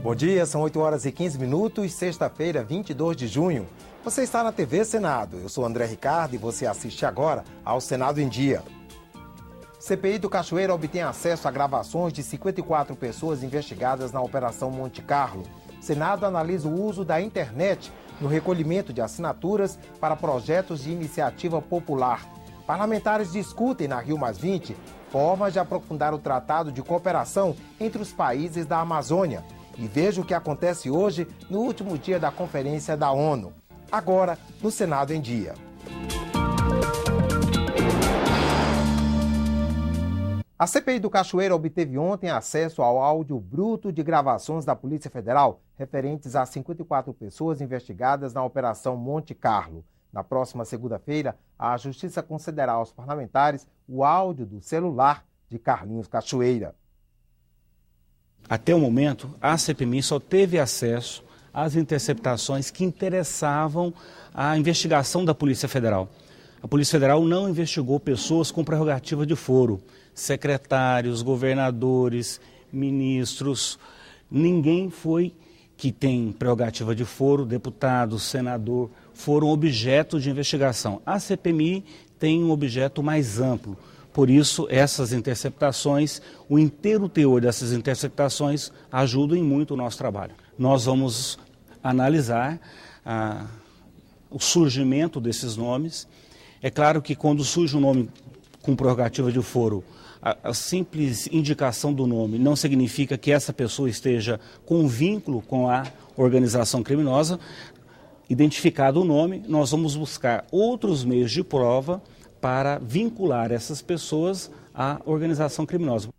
Bom dia, são 8 horas e 15 minutos, sexta-feira, 22 de junho. Você está na TV Senado. Eu sou André Ricardo e você assiste agora ao Senado em Dia. CPI do Cachoeira obtém acesso a gravações de 54 pessoas investigadas na Operação Monte Carlo. Senado analisa o uso da internet no recolhimento de assinaturas para projetos de iniciativa popular. Parlamentares discutem na Rio+20 formas de aprofundar o tratado de cooperação entre os países da Amazônia. E veja o que acontece hoje, no último dia da Conferência da ONU. Agora, no Senado em Dia. A CPI do Cachoeira obteve ontem acesso ao áudio bruto de gravações da Polícia Federal referentes a 54 pessoas investigadas na Operação Monte Carlo. Na próxima segunda-feira, a Justiça concederá aos parlamentares o áudio do celular de Carlinhos Cachoeira. Até o momento, a CPMI só teve acesso às interceptações que interessavam a investigação da Polícia Federal. A Polícia Federal não investigou pessoas com prerrogativa de foro, secretários, governadores, ministros, ninguém foi que tem prerrogativa de foro, deputado, senador, foram objeto de investigação. A CPMI tem um objeto mais amplo. Por isso, essas interceptações, o inteiro teor dessas interceptações ajudam muito o nosso trabalho. Nós vamos analisar o surgimento desses nomes. É claro que quando surge um nome com prerrogativa de foro, a simples indicação do nome não significa que essa pessoa esteja com vínculo com a organização criminosa. Identificado o nome, nós vamos buscar outros meios de prova para vincular essas pessoas à organização criminosa.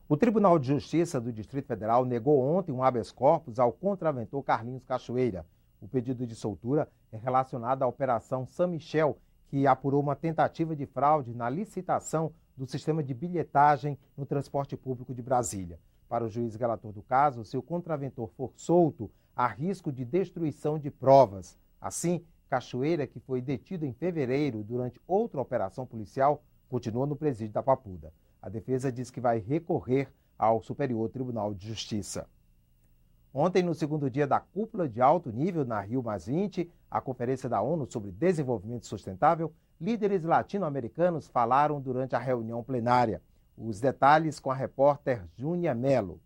O Tribunal de Justiça do Distrito Federal negou ontem um habeas corpus ao contraventor Carlinhos Cachoeira. O pedido de soltura é relacionado à Operação São Michel, que apurou uma tentativa de fraude na licitação do sistema de bilhetagem no transporte público de Brasília. Para o juiz relator do caso, se o contraventor for solto, há risco de destruição de provas. Assim, Cachoeira, que foi detido em fevereiro durante outra operação policial, continua no presídio da Papuda. A defesa diz que vai recorrer ao Superior Tribunal de Justiça. Ontem, no segundo dia da cúpula de alto nível na Rio+20, a Conferência da ONU sobre Desenvolvimento Sustentável, líderes latino-americanos falaram durante a reunião plenária. Os detalhes com a repórter Júnia Mello.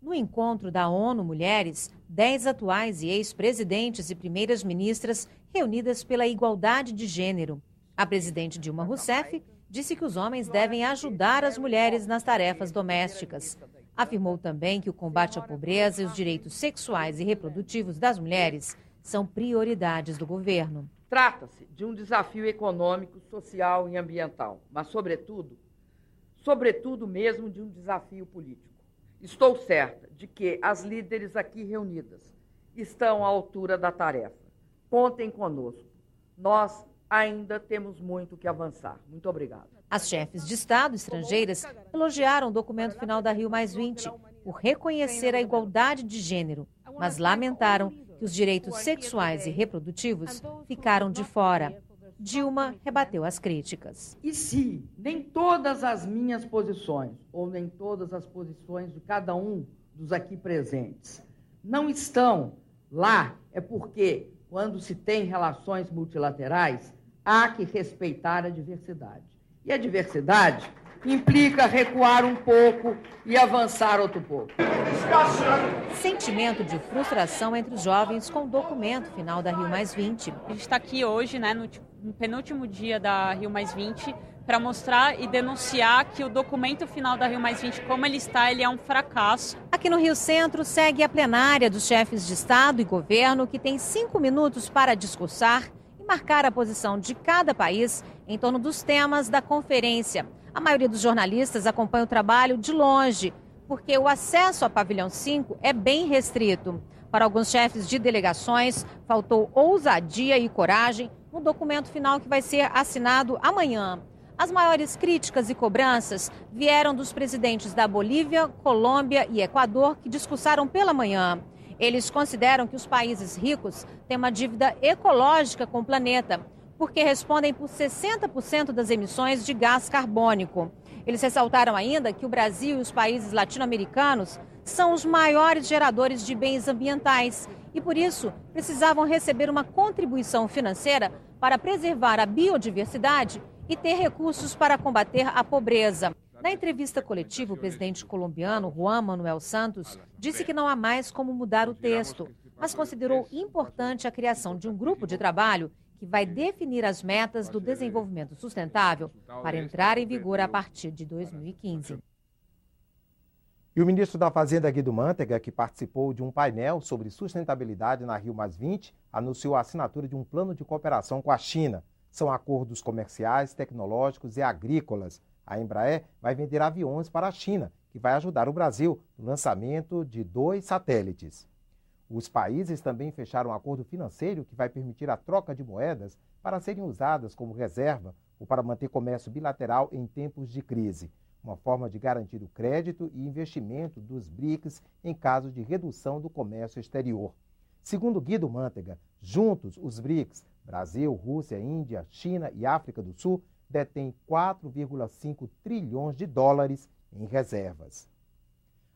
No encontro da ONU Mulheres, 10 atuais e ex-presidentes e primeiras ministras reunidas pela igualdade de gênero. A presidente Dilma Rousseff disse que os homens devem ajudar as mulheres nas tarefas domésticas. Afirmou também que o combate à pobreza e os direitos sexuais e reprodutivos das mulheres são prioridades do governo. Trata-se de um desafio econômico, social e ambiental, mas, sobretudo mesmo de um desafio político. Estou certa de que as líderes aqui reunidas estão à altura da tarefa. Contem conosco. Nós ainda temos muito que avançar. Muito obrigada. As chefes de Estado estrangeiras elogiaram o documento final da Rio+20 por reconhecer a igualdade de gênero, mas lamentaram que os direitos sexuais e reprodutivos ficaram de fora. Dilma rebateu as críticas. E se nem todas as minhas posições, ou nem todas as posições de cada um dos aqui presentes, não estão lá, é porque, quando se tem relações multilaterais, há que respeitar a diversidade. E a diversidade implica recuar um pouco e avançar outro pouco. Sentimento de frustração entre os jovens com o documento final da Rio+20. A gente está aqui hoje, no penúltimo dia da Rio+20, para mostrar e denunciar que o documento final da Rio+20, como ele está, ele é um fracasso. Aqui no Rio Centro segue a plenária dos chefes de Estado e governo, que tem 5 minutos para discursar e marcar a posição de cada país em torno dos temas da conferência. A maioria dos jornalistas acompanha o trabalho de longe, porque o acesso ao pavilhão 5 é bem restrito. Para alguns chefes de delegações, faltou ousadia e coragem no documento final que vai ser assinado amanhã. As maiores críticas e cobranças vieram dos presidentes da Bolívia, Colômbia e Equador, que discursaram pela manhã. Eles consideram que os países ricos têm uma dívida ecológica com o planeta, porque respondem por 60% das emissões de gás carbônico. Eles ressaltaram ainda que o Brasil e os países latino-americanos são os maiores geradores de bens ambientais e, por isso, precisavam receber uma contribuição financeira para preservar a biodiversidade e ter recursos para combater a pobreza. Na entrevista coletiva, o presidente colombiano Juan Manuel Santos disse que não há mais como mudar o texto, mas considerou importante a criação de um grupo de trabalho que vai definir as metas do desenvolvimento sustentável para entrar em vigor a partir de 2015. E o ministro da Fazenda, Guido Mantega, que participou de um painel sobre sustentabilidade na Rio+20, anunciou a assinatura de um plano de cooperação com a China. São acordos comerciais, tecnológicos e agrícolas. A Embraer vai vender aviões para a China, que vai ajudar o Brasil no lançamento de 2 satélites. Os países também fecharam um acordo financeiro que vai permitir a troca de moedas para serem usadas como reserva ou para manter comércio bilateral em tempos de crise. Uma forma de garantir o crédito e investimento dos BRICS em caso de redução do comércio exterior. Segundo Guido Mantega, juntos os BRICS, Brasil, Rússia, Índia, China e África do Sul, detêm 4,5 trilhões de dólares em reservas.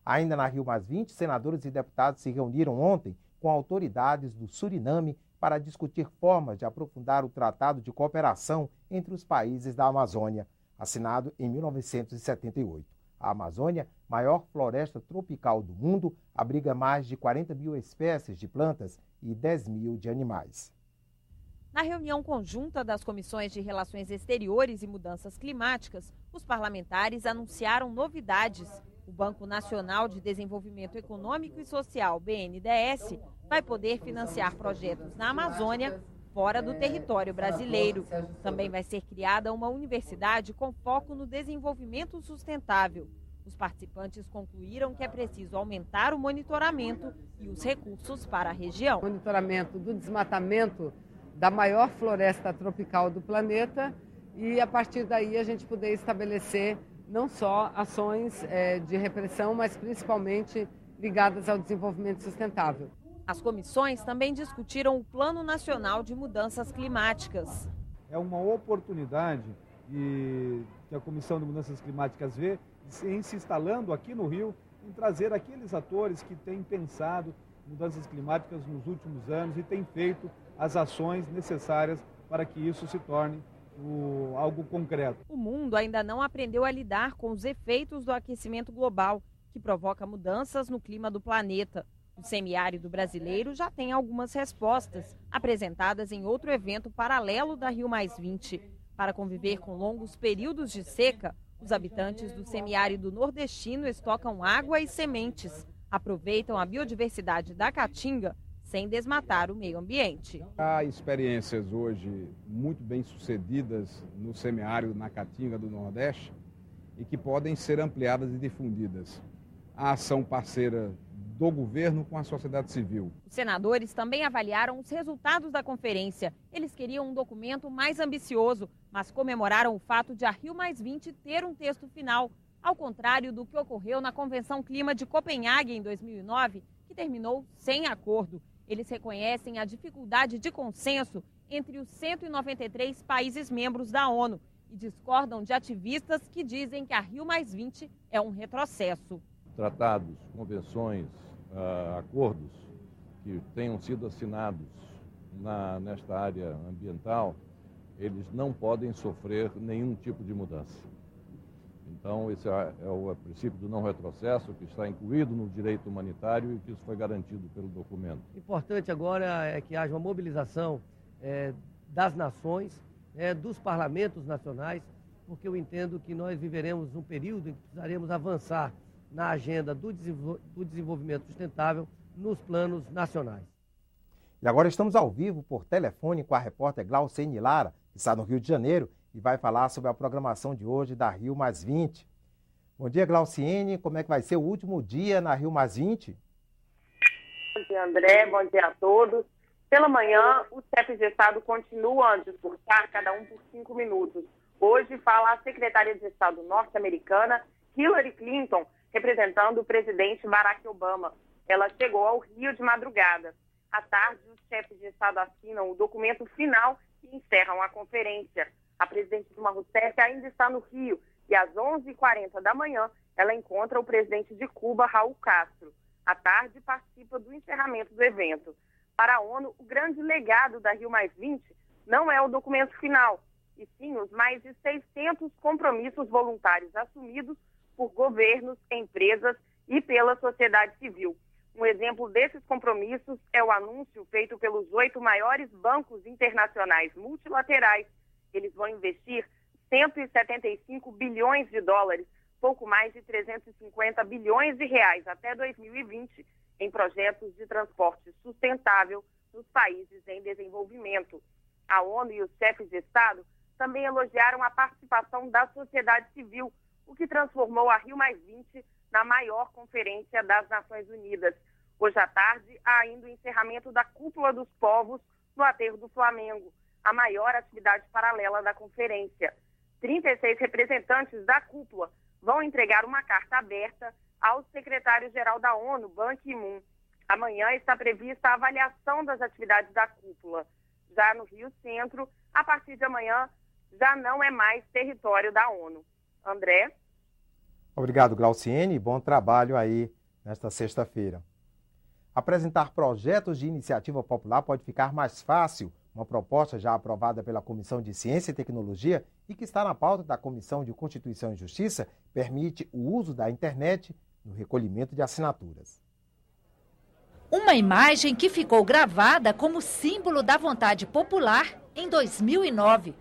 Ainda na Rio+20, senadores e deputados se reuniram ontem com autoridades do Suriname para discutir formas de aprofundar o Tratado de Cooperação entre os países da Amazônia, assinado em 1978. A Amazônia, maior floresta tropical do mundo, abriga mais de 40 mil espécies de plantas e 10 mil de animais. Na reunião conjunta das Comissões de Relações Exteriores e Mudanças Climáticas, os parlamentares anunciaram novidades. O Banco Nacional de Desenvolvimento Econômico e Social, BNDES, vai poder financiar projetos na Amazônia, fora do território brasileiro. Também vai ser criada uma universidade com foco no desenvolvimento sustentável. Os participantes concluíram que é preciso aumentar o monitoramento e os recursos para a região. Monitoramento do desmatamento da maior floresta tropical do planeta e, a partir daí, a gente poder estabelecer não só ações de repressão, mas principalmente ligadas ao desenvolvimento sustentável. As comissões também discutiram o Plano Nacional de Mudanças Climáticas. É uma oportunidade que a Comissão de Mudanças Climáticas vê em se instalando aqui no Rio, em trazer aqueles atores que têm pensado mudanças climáticas nos últimos anos e têm feito as ações necessárias para que isso se torne algo concreto. O mundo ainda não aprendeu a lidar com os efeitos do aquecimento global, que provoca mudanças no clima do planeta. O semiárido brasileiro já tem algumas respostas, apresentadas em outro evento paralelo da Rio+20. Para conviver com longos períodos de seca, os habitantes do semiárido nordestino estocam água e sementes, aproveitam a biodiversidade da caatinga sem desmatar o meio ambiente. Há experiências hoje muito bem sucedidas no semiárido, na caatinga do Nordeste, e que podem ser ampliadas e difundidas. A ação parceira do governo com a sociedade civil. Os senadores também avaliaram os resultados da conferência. Eles queriam um documento mais ambicioso, mas comemoraram o fato de a Rio+20 ter um texto final, ao contrário do que ocorreu na Convenção Clima de Copenhague em 2009, que terminou sem acordo. Eles reconhecem a dificuldade de consenso entre os 193 países membros da ONU e discordam de ativistas que dizem que a Rio+20 é um retrocesso. Tratados, convenções, acordos que tenham sido assinados nesta área ambiental, eles não podem sofrer nenhum tipo de mudança. Então, esse é o princípio do não retrocesso, que está incluído no direito humanitário e que isso foi garantido pelo documento. O importante agora é que haja uma mobilização das nações, dos parlamentos nacionais, porque eu entendo que nós viveremos um período em que precisaremos avançar na agenda do desenvolvimento sustentável nos planos nacionais. E agora estamos ao vivo por telefone com a repórter Glauciene Lara, que está no Rio de Janeiro, e vai falar sobre a programação de hoje da Rio+20. Bom dia, Glauciene. Como é que vai ser o último dia na Rio+20? Bom dia, André. Bom dia a todos. Pela manhã, os chefes de Estado continuam a discursar, cada um por 5 minutos. Hoje fala a secretária de Estado norte-americana, Hillary Clinton, representando o presidente Barack Obama. Ela chegou ao Rio de madrugada. À tarde, os chefes de Estado assinam o documento final e encerram a conferência. A presidente Dilma Rousseff ainda está no Rio e às 11h40 da manhã ela encontra o presidente de Cuba, Raul Castro. À tarde, participa do encerramento do evento. Para a ONU, o grande legado da Rio+20 não é o documento final, e sim os mais de 600 compromissos voluntários assumidos por governos, empresas e pela sociedade civil. Um exemplo desses compromissos é o anúncio feito pelos 8 maiores bancos internacionais multilaterais. Eles vão investir 175 bilhões de dólares, pouco mais de 350 bilhões de reais até 2020, em projetos de transporte sustentável nos países em desenvolvimento. A ONU e os chefes de Estado também elogiaram a participação da sociedade civil, o que transformou a Rio+20 na maior conferência das Nações Unidas. Hoje à tarde, há ainda o encerramento da Cúpula dos Povos no Aterro do Flamengo, a maior atividade paralela da conferência. 36 representantes da cúpula vão entregar uma carta aberta ao secretário-geral da ONU, Ban Ki-moon. Amanhã está prevista a avaliação das atividades da cúpula. Já no Rio Centro, a partir de amanhã, já não é mais território da ONU. André? Obrigado, Glauciene. Bom trabalho aí nesta sexta-feira. Apresentar projetos de iniciativa popular pode ficar mais fácil. Uma proposta já aprovada pela Comissão de Ciência e Tecnologia e que está na pauta da Comissão de Constituição e Justiça permite o uso da internet no recolhimento de assinaturas. Uma imagem que ficou gravada como símbolo da vontade popular em 2009.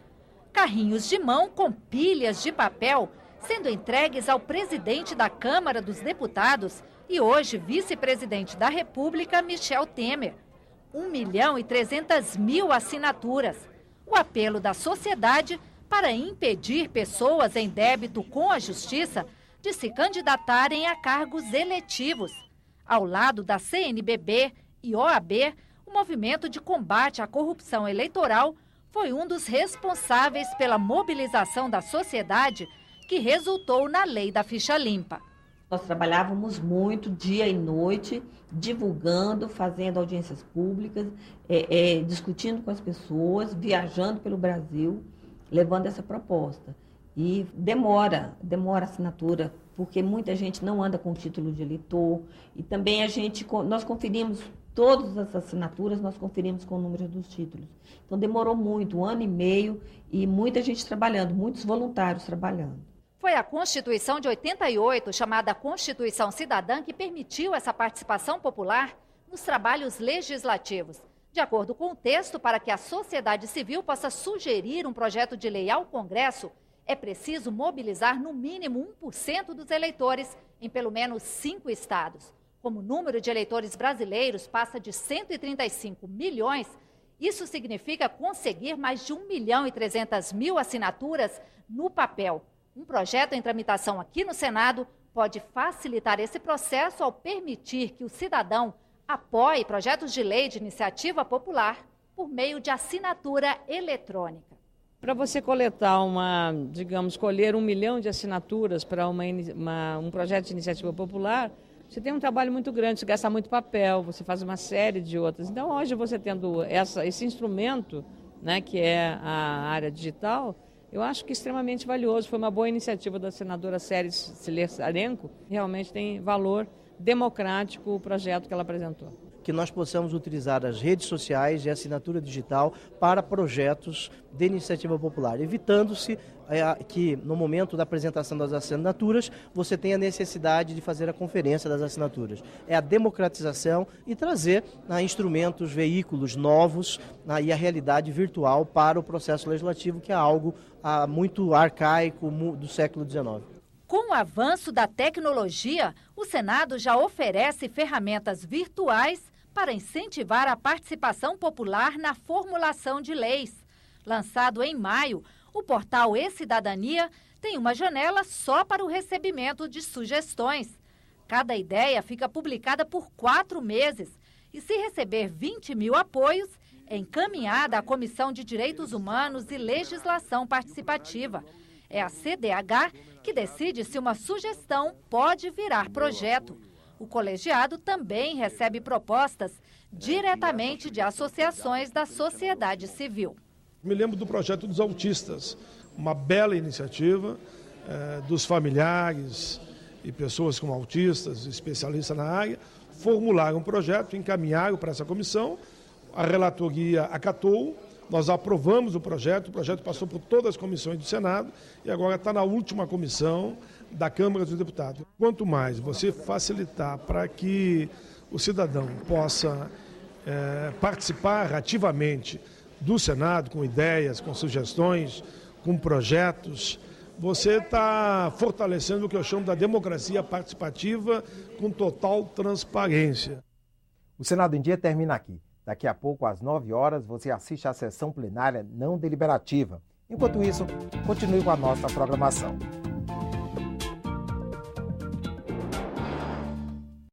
Carrinhos de mão com pilhas de papel sendo entregues ao presidente da Câmara dos Deputados e hoje vice-presidente da República, Michel Temer. 1.300.000 assinaturas. O apelo da sociedade para impedir pessoas em débito com a Justiça de se candidatarem a cargos eletivos. Ao lado da CNBB e OAB, o movimento de combate à corrupção eleitoral foi um dos responsáveis pela mobilização da sociedade que resultou na Lei da Ficha Limpa. Nós trabalhávamos muito, dia e noite, divulgando, fazendo audiências públicas, discutindo com as pessoas, viajando pelo Brasil, levando essa proposta. E demora a assinatura, porque muita gente não anda com título de eleitor. E também nós conferimos todas as assinaturas, nós conferimos com o número dos títulos. Então demorou muito, 1 ano e meio, e muita gente trabalhando, muitos voluntários trabalhando. Foi a Constituição de 88, chamada Constituição Cidadã, que permitiu essa participação popular nos trabalhos legislativos. De acordo com o texto, para que a sociedade civil possa sugerir um projeto de lei ao Congresso, é preciso mobilizar no mínimo 1% dos eleitores em pelo menos 5 estados. Como o número de eleitores brasileiros passa de 135 milhões, isso significa conseguir mais de 1.300.000 assinaturas no papel. Um projeto em tramitação aqui no Senado pode facilitar esse processo ao permitir que o cidadão apoie projetos de lei de iniciativa popular por meio de assinatura eletrônica. Para você coletar colher 1 milhão de assinaturas para um projeto de iniciativa popular, você tem um trabalho muito grande, você gasta muito papel, você faz uma série de outras. Então, hoje, você tendo esse instrumento, né, que é a área digital, eu acho que é extremamente valioso. Foi uma boa iniciativa da senadora Séries Cilerenco. Realmente tem valor democrático o projeto que ela apresentou. Que nós possamos utilizar as redes sociais e a assinatura digital para projetos de iniciativa popular, evitando-se que no momento da apresentação das assinaturas você tenha necessidade de fazer a conferência das assinaturas. É a democratização e trazer instrumentos, veículos novos e a realidade virtual para o processo legislativo, que é algo muito arcaico do século XIX. Com o avanço da tecnologia, o Senado já oferece ferramentas virtuais para incentivar a participação popular na formulação de leis. Lançado em maio, o portal E-Cidadania tem uma janela só para o recebimento de sugestões. Cada ideia fica publicada por 4 meses e, se receber 20.000 apoios, é encaminhada à Comissão de Direitos Humanos e Legislação Participativa. É a CDH que decide se uma sugestão pode virar projeto. O colegiado também recebe propostas diretamente de associações da sociedade civil. Me lembro do projeto dos autistas, uma bela iniciativa dos familiares, e pessoas como autistas, especialistas na área, formularam um projeto, encaminharam para essa comissão, a relatoria acatou, nós aprovamos o projeto passou por todas as comissões do Senado e agora está na última comissão da Câmara dos Deputados. Quanto mais você facilitar para que o cidadão possa participar ativamente do Senado, com ideias, com sugestões, com projetos, você está fortalecendo o que eu chamo da democracia participativa com total transparência. O Senado em Dia termina aqui. Daqui a pouco, às 9 horas, você assiste à sessão plenária não deliberativa. Enquanto isso, continue com a nossa programação.